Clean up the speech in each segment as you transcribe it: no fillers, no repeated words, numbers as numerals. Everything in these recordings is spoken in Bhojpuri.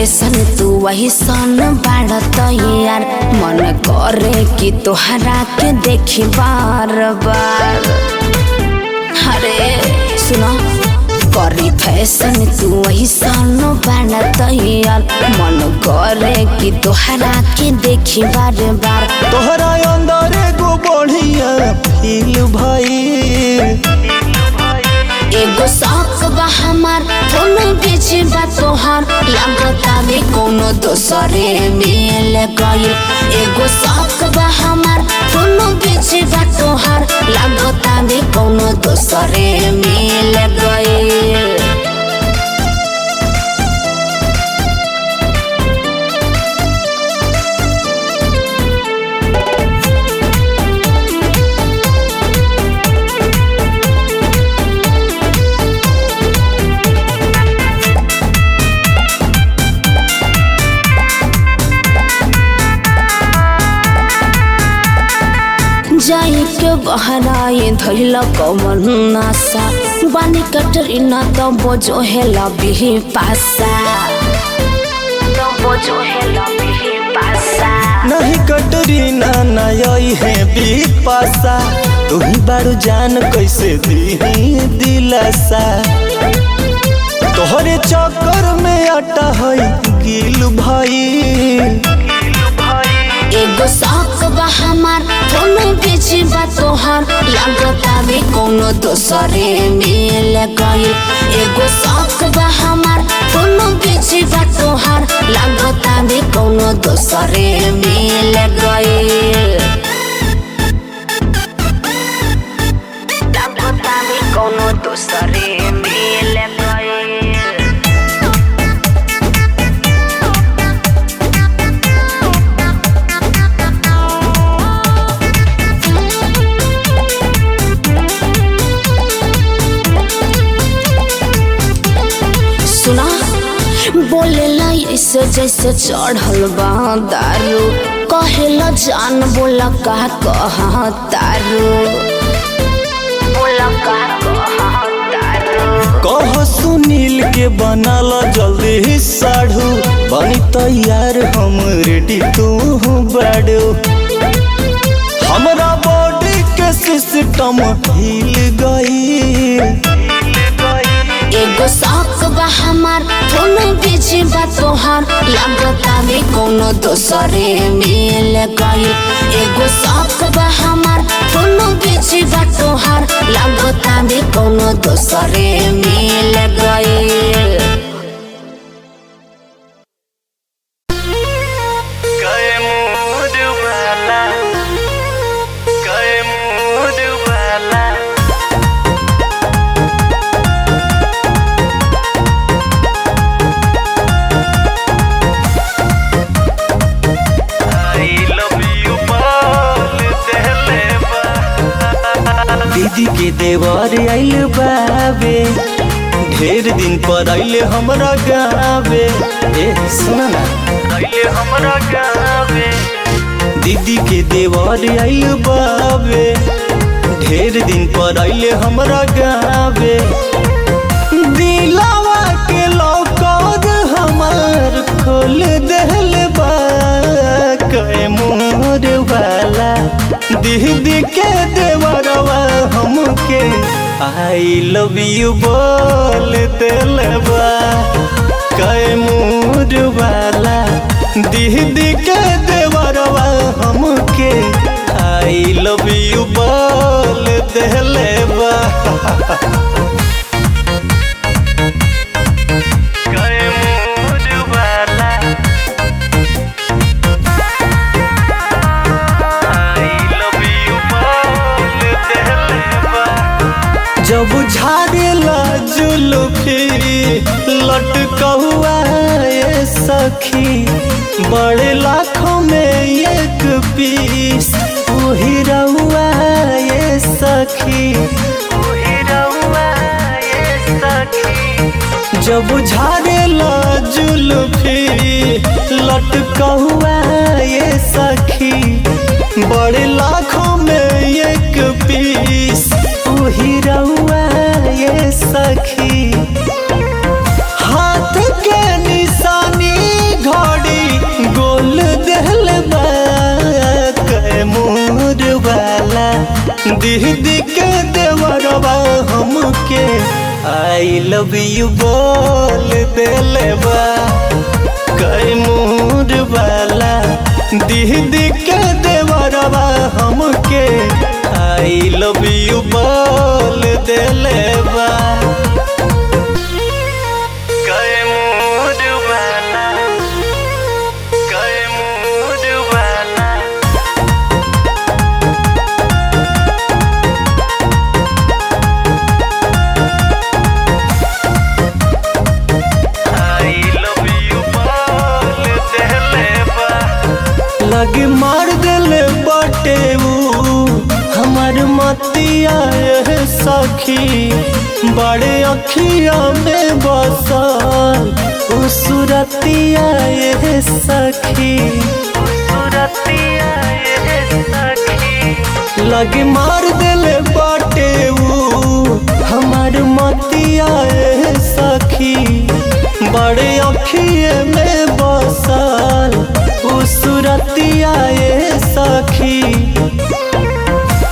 फैशन तू वही सन बाड़त यार, मन करे कि तोहरा के देखी बार बार। अरे सुनो करी फैशन तू वही सन बाड़त यार, मन करे कि तोहरा के देखी बार बार। तोहरा अंदर एगो बढ़िया फील भइल, एगो शौक बा हमार कोनो बीच बा तोहार, लागता भी कोनो दोसरे मिल गइल। एगो शौक बा हमार कोनो बीच बा तोहार, लागता भी कोनो दोसरे मिल गइल। जाई के बहराए धैल कमन नासा, बानी कटरीना तो बोझो हेला बिही पासा, तो बोझो हेला बिही पासा। नहीं कटरीना नई है बिपाशा, तू ही बारू जान कैसे दी दिलासा। तोहरे चक्कर में आटा है गिल भाई, एगो शौक बा हमार कोनो बीच बा तोहार, लागता भी कोनो दोसरे मिल गइल। एगो शौक बा हमार कोनो बीच बा तोहार, लागता भी कोनो दोसरे मिल गइल। लागता भी कोनो दोसरे मिल गइल। सुना बोलेला ऐसे जैसे चढ़ल बा दारू, कहेला जान बोला का कहा तारू, बोला का कहा तारू। कह सुनील के बनाल जल्दी साढ़ू, बनी तैयार हम रेडी तू बाड़ू। हमरा बॉडी के सिस्टम हिल गई, एगो शौक बा हमार कोनो बीच बा तोहार, लागता भी कोनो दोसरे मिल गइल। एगो शौक बा हमार कोनो बीच बा तोहार, लागता भी कोनो दोसरे मिल गइल। दीदी के देवर आइल बाबे, ढेर दिन पर आइले हमरा गावे। ए सुना ना आइले हमरा गावे, दीदी के देवर आइल बाबे, ढेर दिन पर आइले हमरा गावे। दिलावा के लौकर हमार खोल देहल बा, कै मोर वाला दीदी के देवरवा हमके आई लव यू बोल देलबा। कै मोर वाला दीदी के देवरवा हमके आई लव यू बोल देलबा। जब झाड़ेला जुल्फी लटकहुआ ये सखी, बड़े लाखों में एक पीस वही रहुआ ये सखी, वही रहुआ ये सखी। जब झाड़ेला जुल्फी लटकहुआ ये सखी, बड़े लाखों में एक पीस वही रहुआ ये सखी। हाथ के निशानी वाला दीदी के देवरवा हमके आई लव यू बोल देले बा। कैमूर वाला दीदी के देवरवा हमके आई लव यू बोल देले बा। कैमूर वाला लगे मार दिले बाटे हमार मतिया सखी बड़े अखिया में बसल सुरतिया सखी लगे मार दिले बाटे हमार मतिया सखी बड़े अखिए में बसल सुरतिया सखी।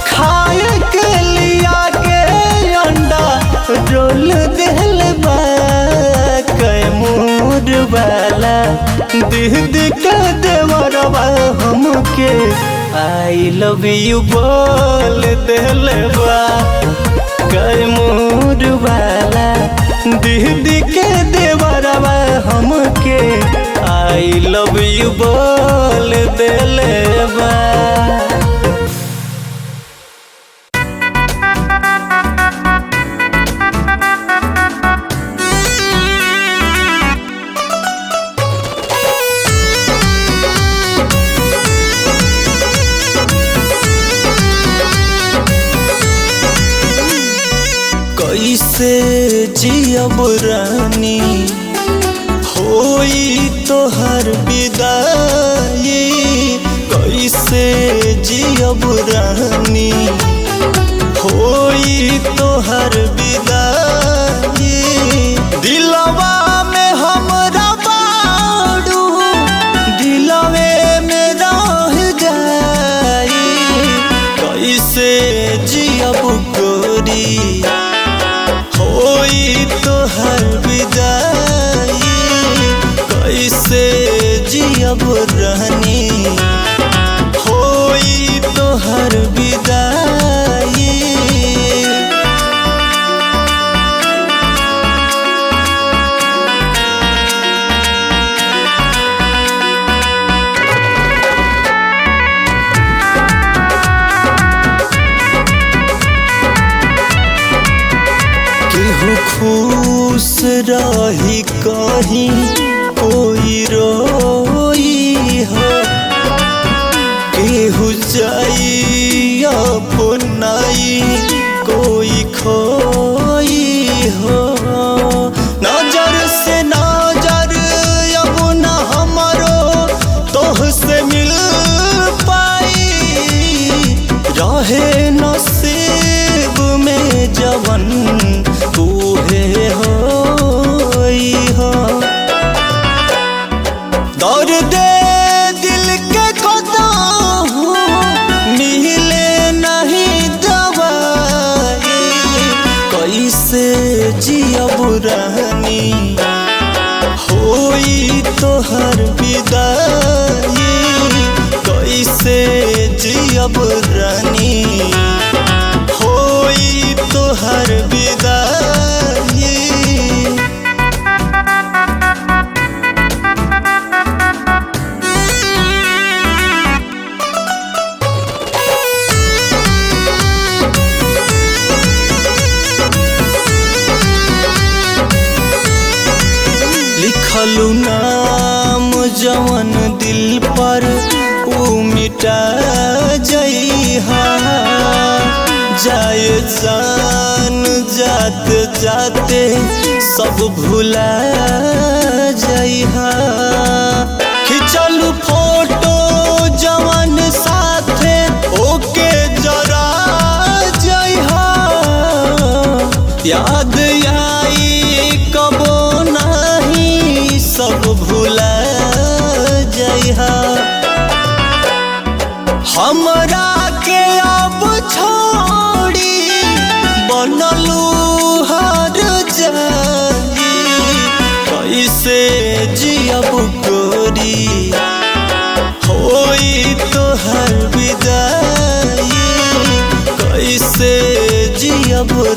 खाए के लिया के अंडा रोल दिल बा। कैमूर वाला दीदी के देवरवा हमके आई लव यू बोल दिल बा। कैमूर वाला दीदी के देवरवा हमके आई लव यू बोल देले बा। कैसे जियब रानी होई तोहर विदाई। कैसे जियब रानी होई तोहर विदाई। दिलवा में हमरा बाड़ू दिलवे में रह जाई। कैसे जियब गोरी होई तोहर विदाई। कैसे जियब रहनी होई तोहर विदाई। केहू खुश रही कहीं कोई रोई हो। केहू जाई अपनाई कोई खोई हो। नजर से नजर अब न हमरो तोह से मिल पाई। रहे नसीब में जवन तूहे होई हो। दर्द दिल के कदम मिले नहीं दवाई। कैसे जियब रानी होई तोहर विदाई। कैसे जियब रानी होई तोहर विदाई। लिखलू नाम जवन दिल पर ऊ मिटा जइहा। जाए जान जाते जाते सब भुला जइहा। खिंचलू फोटो जवन साथे ओके जरा जइहा। याद आई कबो नहीं सब भुला जइहा। हमरा के जब